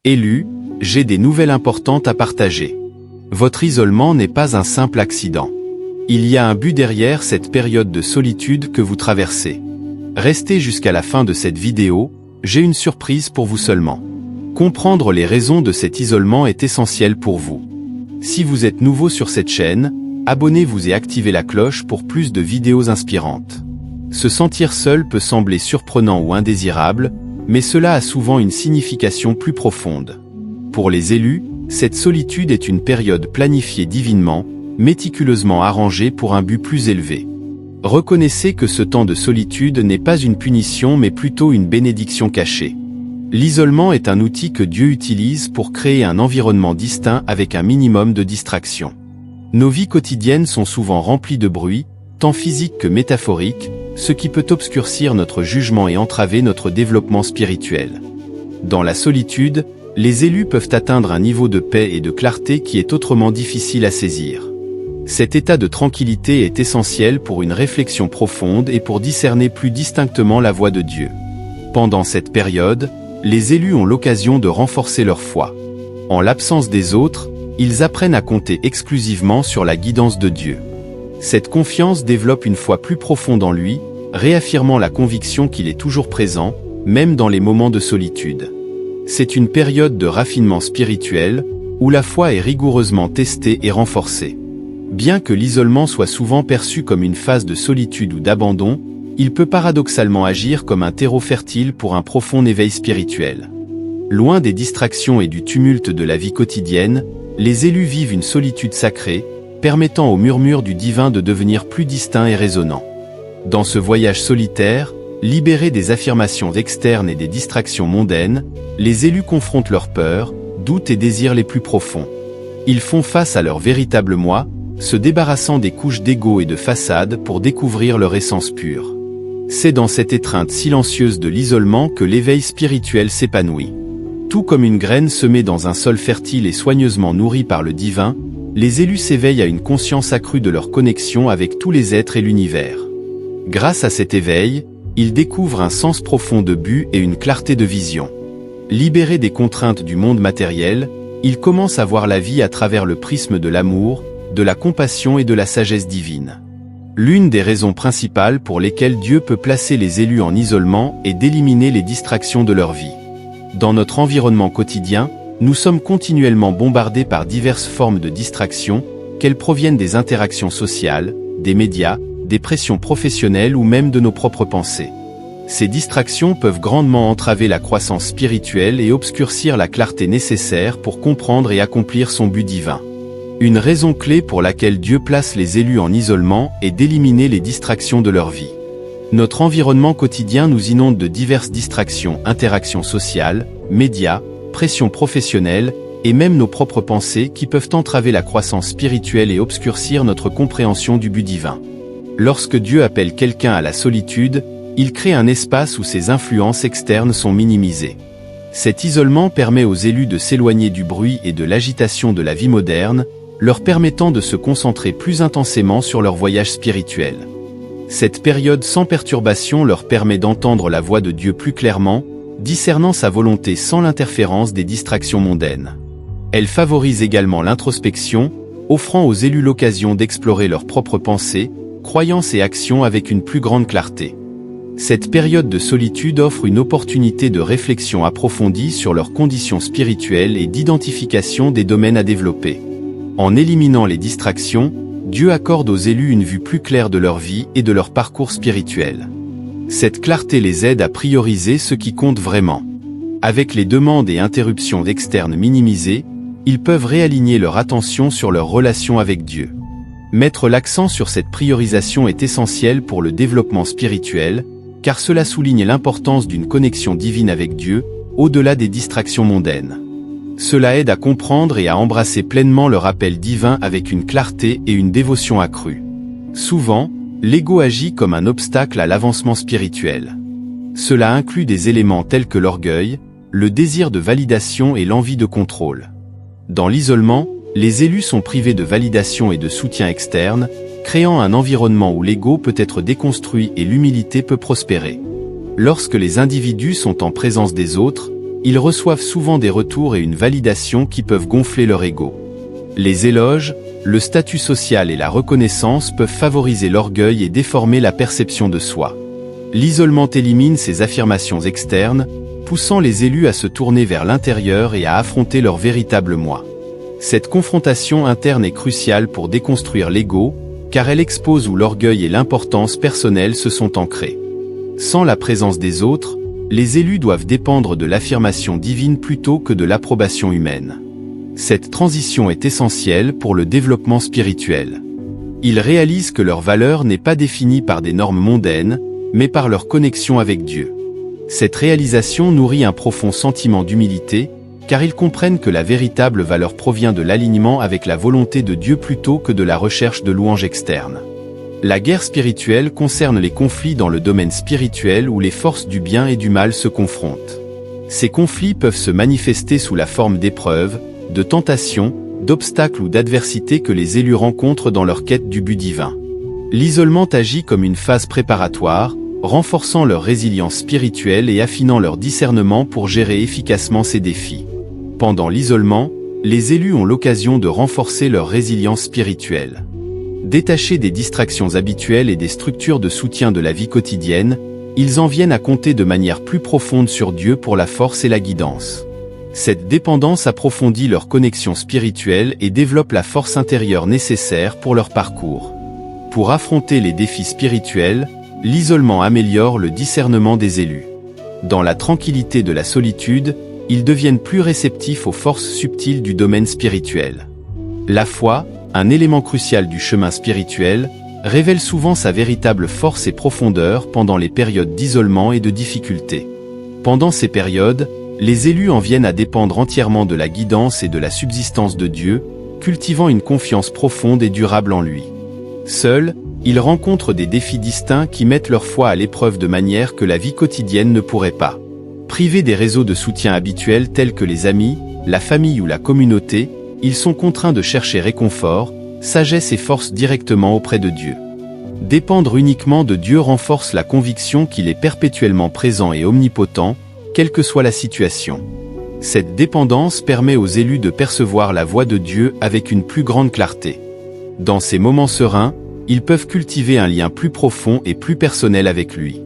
Élu, j'ai des nouvelles importantes à partager. Votre isolement n'est pas un simple accident. Il y a un but derrière cette période de solitude que vous traversez. Restez jusqu'à la fin de cette vidéo, j'ai une surprise pour vous seulement. Comprendre les raisons de cet isolement est essentiel pour vous. Si vous êtes nouveau sur cette chaîne, abonnez-vous et activez la cloche pour plus de vidéos inspirantes. Se sentir seul peut sembler surprenant ou indésirable, mais cela a souvent une signification plus profonde. Pour les élus, cette solitude est une période planifiée divinement, méticuleusement arrangée pour un but plus élevé. Reconnaissez que ce temps de solitude n'est pas une punition mais plutôt une bénédiction cachée. L'isolement est un outil que Dieu utilise pour créer un environnement distinct avec un minimum de distraction. Nos vies quotidiennes sont souvent remplies de bruit, tant physique que métaphorique, ce qui peut obscurcir notre jugement et entraver notre développement spirituel. Dans la solitude, les élus peuvent atteindre un niveau de paix et de clarté qui est autrement difficile à saisir. Cet état de tranquillité est essentiel pour une réflexion profonde et pour discerner plus distinctement la voix de Dieu. Pendant cette période, les élus ont l'occasion de renforcer leur foi. En l'absence des autres, ils apprennent à compter exclusivement sur la guidance de Dieu. Cette confiance développe une foi plus profonde en lui, réaffirmant la conviction qu'il est toujours présent, même dans les moments de solitude. C'est une période de raffinement spirituel, où la foi est rigoureusement testée et renforcée. Bien que l'isolement soit souvent perçu comme une phase de solitude ou d'abandon, il peut paradoxalement agir comme un terreau fertile pour un profond éveil spirituel. Loin des distractions et du tumulte de la vie quotidienne, les élus vivent une solitude sacrée, permettant au murmure du divin de devenir plus distinct et résonnant. Dans ce voyage solitaire, libérés des affirmations externes et des distractions mondaines, les élus confrontent leurs peurs, doutes et désirs les plus profonds. Ils font face à leur véritable moi, se débarrassant des couches d'ego et de façade pour découvrir leur essence pure. C'est dans cette étreinte silencieuse de l'isolement que l'éveil spirituel s'épanouit. Tout comme une graine semée dans un sol fertile et soigneusement nourrie par le divin, les élus s'éveillent à une conscience accrue de leur connexion avec tous les êtres et l'univers. Grâce à cet éveil, ils découvrent un sens profond de but et une clarté de vision. Libérés des contraintes du monde matériel, ils commencent à voir la vie à travers le prisme de l'amour, de la compassion et de la sagesse divine. L'une des raisons principales pour lesquelles Dieu peut placer les élus en isolement est d'éliminer les distractions de leur vie. Dans notre environnement quotidien, nous sommes continuellement bombardés par diverses formes de distractions, qu'elles proviennent des interactions sociales, des médias, des pressions professionnelles ou même de nos propres pensées. Ces distractions peuvent grandement entraver la croissance spirituelle et obscurcir la clarté nécessaire pour comprendre et accomplir son but divin. Une raison clé pour laquelle Dieu place les élus en isolement est d'éliminer les distractions de leur vie. Notre environnement quotidien nous inonde de diverses distractions, interactions sociales, médias, pressions professionnelles, et même nos propres pensées qui peuvent entraver la croissance spirituelle et obscurcir notre compréhension du but divin. Lorsque Dieu appelle quelqu'un à la solitude, il crée un espace où ses influences externes sont minimisées. Cet isolement permet aux élus de s'éloigner du bruit et de l'agitation de la vie moderne, leur permettant de se concentrer plus intensément sur leur voyage spirituel. Cette période sans perturbation leur permet d'entendre la voix de Dieu plus clairement, discernant sa volonté sans l'interférence des distractions mondaines. Elle favorise également l'introspection, offrant aux élus l'occasion d'explorer leurs propres pensées, croyances et actions avec une plus grande clarté. Cette période de solitude offre une opportunité de réflexion approfondie sur leurs conditions spirituelles et d'identification des domaines à développer. En éliminant les distractions, Dieu accorde aux élus une vue plus claire de leur vie et de leur parcours spirituel. Cette clarté les aide à prioriser ce qui compte vraiment. Avec les demandes et interruptions externes minimisées, ils peuvent réaligner leur attention sur leur relation avec Dieu. Mettre l'accent sur cette priorisation est essentiel pour le développement spirituel, car cela souligne l'importance d'une connexion divine avec Dieu, au-delà des distractions mondaines. Cela aide à comprendre et à embrasser pleinement leur appel divin avec une clarté et une dévotion accrue. Souvent, l'ego agit comme un obstacle à l'avancement spirituel. Cela inclut des éléments tels que l'orgueil, le désir de validation et l'envie de contrôle. Dans l'isolement, les élus sont privés de validation et de soutien externe, créant un environnement où l'ego peut être déconstruit et l'humilité peut prospérer. Lorsque les individus sont en présence des autres, ils reçoivent souvent des retours et une validation qui peuvent gonfler leur ego. Les éloges, le statut social et la reconnaissance peuvent favoriser l'orgueil et déformer la perception de soi. L'isolement élimine ces affirmations externes, poussant les élus à se tourner vers l'intérieur et à affronter leur véritable moi. Cette confrontation interne est cruciale pour déconstruire l'ego, car elle expose où l'orgueil et l'importance personnelle se sont ancrés. Sans la présence des autres, les élus doivent dépendre de l'affirmation divine plutôt que de l'approbation humaine. Cette transition est essentielle pour le développement spirituel. Ils réalisent que leur valeur n'est pas définie par des normes mondaines, mais par leur connexion avec Dieu. Cette réalisation nourrit un profond sentiment d'humilité, car ils comprennent que la véritable valeur provient de l'alignement avec la volonté de Dieu plutôt que de la recherche de louanges externes. La guerre spirituelle concerne les conflits dans le domaine spirituel où les forces du bien et du mal se confrontent. Ces conflits peuvent se manifester sous la forme d'épreuves, de tentations, d'obstacles ou d'adversités que les élus rencontrent dans leur quête du but divin. L'isolement agit comme une phase préparatoire, renforçant leur résilience spirituelle et affinant leur discernement pour gérer efficacement ces défis. Pendant l'isolement, les élus ont l'occasion de renforcer leur résilience spirituelle. Détachés des distractions habituelles et des structures de soutien de la vie quotidienne, ils en viennent à compter de manière plus profonde sur Dieu pour la force et la guidance. Cette dépendance approfondit leur connexion spirituelle et développe la force intérieure nécessaire pour leur parcours. Pour affronter les défis spirituels, l'isolement améliore le discernement des élus. Dans la tranquillité de la solitude, ils deviennent plus réceptifs aux forces subtiles du domaine spirituel. La foi, un élément crucial du chemin spirituel, révèle souvent sa véritable force et profondeur pendant les périodes d'isolement et de difficulté. Pendant ces périodes, les élus en viennent à dépendre entièrement de la guidance et de la subsistance de Dieu, cultivant une confiance profonde et durable en lui. Seuls, ils rencontrent des défis distincts qui mettent leur foi à l'épreuve de manière que la vie quotidienne ne pourrait pas. Privés des réseaux de soutien habituels tels que les amis, la famille ou la communauté, ils sont contraints de chercher réconfort, sagesse et force directement auprès de Dieu. Dépendre uniquement de Dieu renforce la conviction qu'il est perpétuellement présent et omnipotent, quelle que soit la situation. Cette dépendance permet aux élus de percevoir la voix de Dieu avec une plus grande clarté. Dans ces moments sereins, ils peuvent cultiver un lien plus profond et plus personnel avec lui.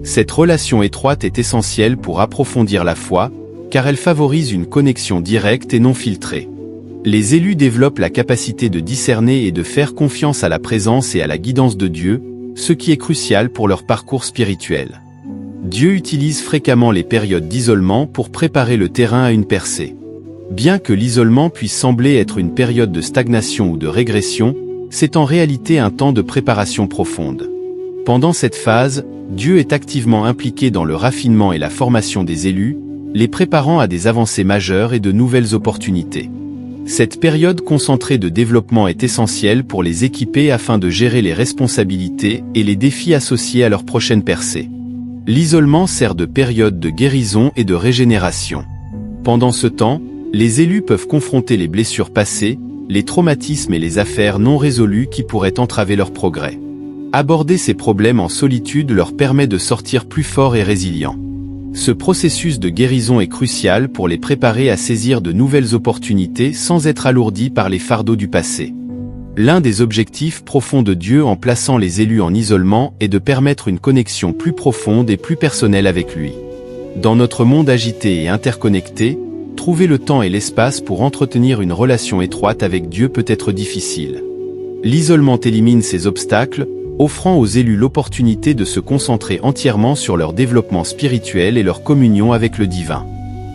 Cette relation étroite est essentielle pour approfondir la foi, car elle favorise une connexion directe et non filtrée. Les élus développent la capacité de discerner et de faire confiance à la présence et à la guidance de Dieu, ce qui est crucial pour leur parcours spirituel. Dieu utilise fréquemment les périodes d'isolement pour préparer le terrain à une percée. Bien que l'isolement puisse sembler être une période de stagnation ou de régression, c'est en réalité un temps de préparation profonde. Pendant cette phase, Dieu est activement impliqué dans le raffinement et la formation des élus, les préparant à des avancées majeures et de nouvelles opportunités. Cette période concentrée de développement est essentielle pour les équiper afin de gérer les responsabilités et les défis associés à leur prochaine percée. L'isolement sert de période de guérison et de régénération. Pendant ce temps, les élus peuvent confronter les blessures passées, les traumatismes et les affaires non résolues qui pourraient entraver leur progrès. Aborder ces problèmes en solitude leur permet de sortir plus forts et résilients. Ce processus de guérison est crucial pour les préparer à saisir de nouvelles opportunités sans être alourdis par les fardeaux du passé. L'un des objectifs profonds de Dieu en plaçant les élus en isolement est de permettre une connexion plus profonde et plus personnelle avec lui. Dans notre monde agité et interconnecté, trouver le temps et l'espace pour entretenir une relation étroite avec Dieu peut être difficile. L'isolement élimine ces obstacles, offrant aux élus l'opportunité de se concentrer entièrement sur leur développement spirituel et leur communion avec le divin.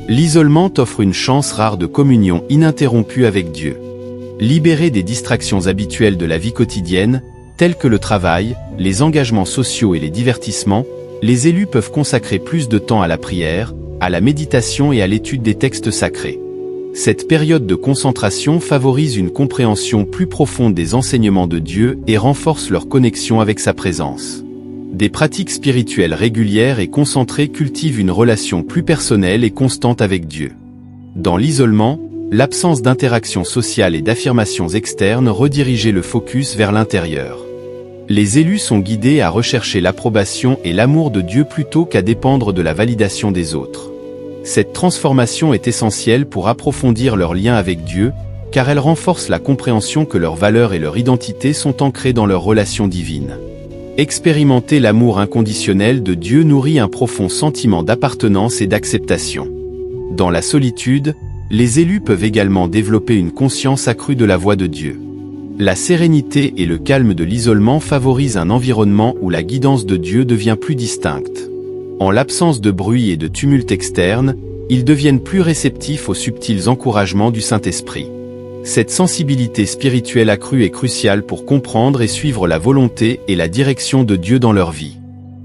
L'isolement offre une chance rare de communion ininterrompue avec Dieu. Libérés des distractions habituelles de la vie quotidienne, telles que le travail, les engagements sociaux et les divertissements, les élus peuvent consacrer plus de temps à la prière, à la méditation et à l'étude des textes sacrés. Cette période de concentration favorise une compréhension plus profonde des enseignements de Dieu et renforce leur connexion avec sa présence. Des pratiques spirituelles régulières et concentrées cultivent une relation plus personnelle et constante avec Dieu. Dans l'isolement, l'absence d'interaction sociale et d'affirmations externes redirigeait le focus vers l'intérieur. Les élus sont guidés à rechercher l'approbation et l'amour de Dieu plutôt qu'à dépendre de la validation des autres. Cette transformation est essentielle pour approfondir leur lien avec Dieu, car elle renforce la compréhension que leurs valeurs et leur identité sont ancrées dans leur relation divine. Expérimenter l'amour inconditionnel de Dieu nourrit un profond sentiment d'appartenance et d'acceptation. Dans la solitude, les élus peuvent également développer une conscience accrue de la voix de Dieu. La sérénité et le calme de l'isolement favorisent un environnement où la guidance de Dieu devient plus distincte. En l'absence de bruit et de tumulte externe, ils deviennent plus réceptifs aux subtils encouragements du Saint-Esprit. Cette sensibilité spirituelle accrue est cruciale pour comprendre et suivre la volonté et la direction de Dieu dans leur vie.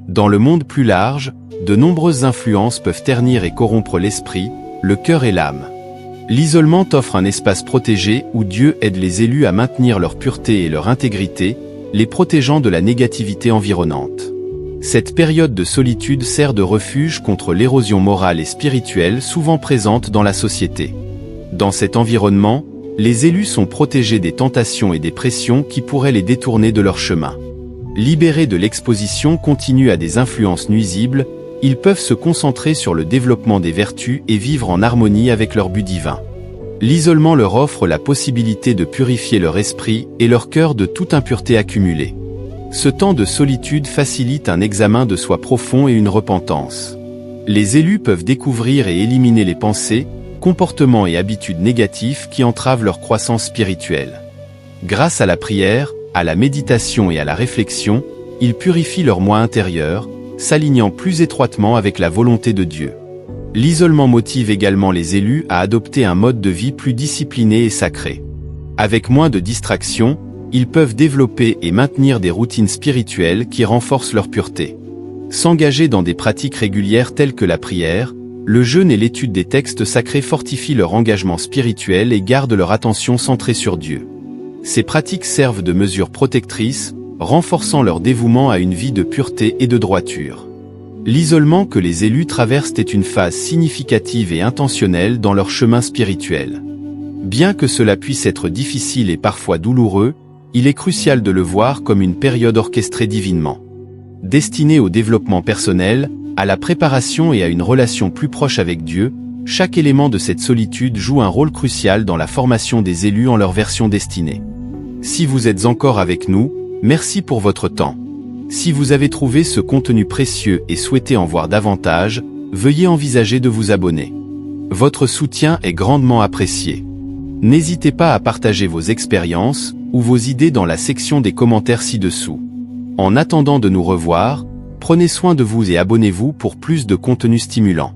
Dans le monde plus large, de nombreuses influences peuvent ternir et corrompre l'esprit, le cœur et l'âme. L'isolement offre un espace protégé où Dieu aide les élus à maintenir leur pureté et leur intégrité, les protégeant de la négativité environnante. Cette période de solitude sert de refuge contre l'érosion morale et spirituelle souvent présente dans la société. Dans cet environnement, les élus sont protégés des tentations et des pressions qui pourraient les détourner de leur chemin. Libérés de l'exposition continue à des influences nuisibles, ils peuvent se concentrer sur le développement des vertus et vivre en harmonie avec leur but divin. L'isolement leur offre la possibilité de purifier leur esprit et leur cœur de toute impureté accumulée. Ce temps de solitude facilite un examen de soi profond et une repentance. Les élus peuvent découvrir et éliminer les pensées, comportements et habitudes négatifs qui entravent leur croissance spirituelle. Grâce à la prière, à la méditation et à la réflexion, ils purifient leur moi intérieur, s'alignant plus étroitement avec la volonté de Dieu. L'isolement motive également les élus à adopter un mode de vie plus discipliné et sacré. Avec moins de distractions, ils peuvent développer et maintenir des routines spirituelles qui renforcent leur pureté. S'engager dans des pratiques régulières telles que la prière, le jeûne et l'étude des textes sacrés fortifient leur engagement spirituel et gardent leur attention centrée sur Dieu. Ces pratiques servent de mesures protectrices, renforçant leur dévouement à une vie de pureté et de droiture. L'isolement que les élus traversent est une phase significative et intentionnelle dans leur chemin spirituel. Bien que cela puisse être difficile et parfois douloureux, il est crucial de le voir comme une période orchestrée divinement. Destinée au développement personnel, à la préparation et à une relation plus proche avec Dieu, chaque élément de cette solitude joue un rôle crucial dans la formation des élus en leur version destinée. Si vous êtes encore avec nous, merci pour votre temps. Si vous avez trouvé ce contenu précieux et souhaitez en voir davantage, veuillez envisager de vous abonner. Votre soutien est grandement apprécié. N'hésitez pas à partager vos expériences ou vos idées dans la section des commentaires ci-dessous. En attendant de nous revoir, prenez soin de vous et abonnez-vous pour plus de contenu stimulant.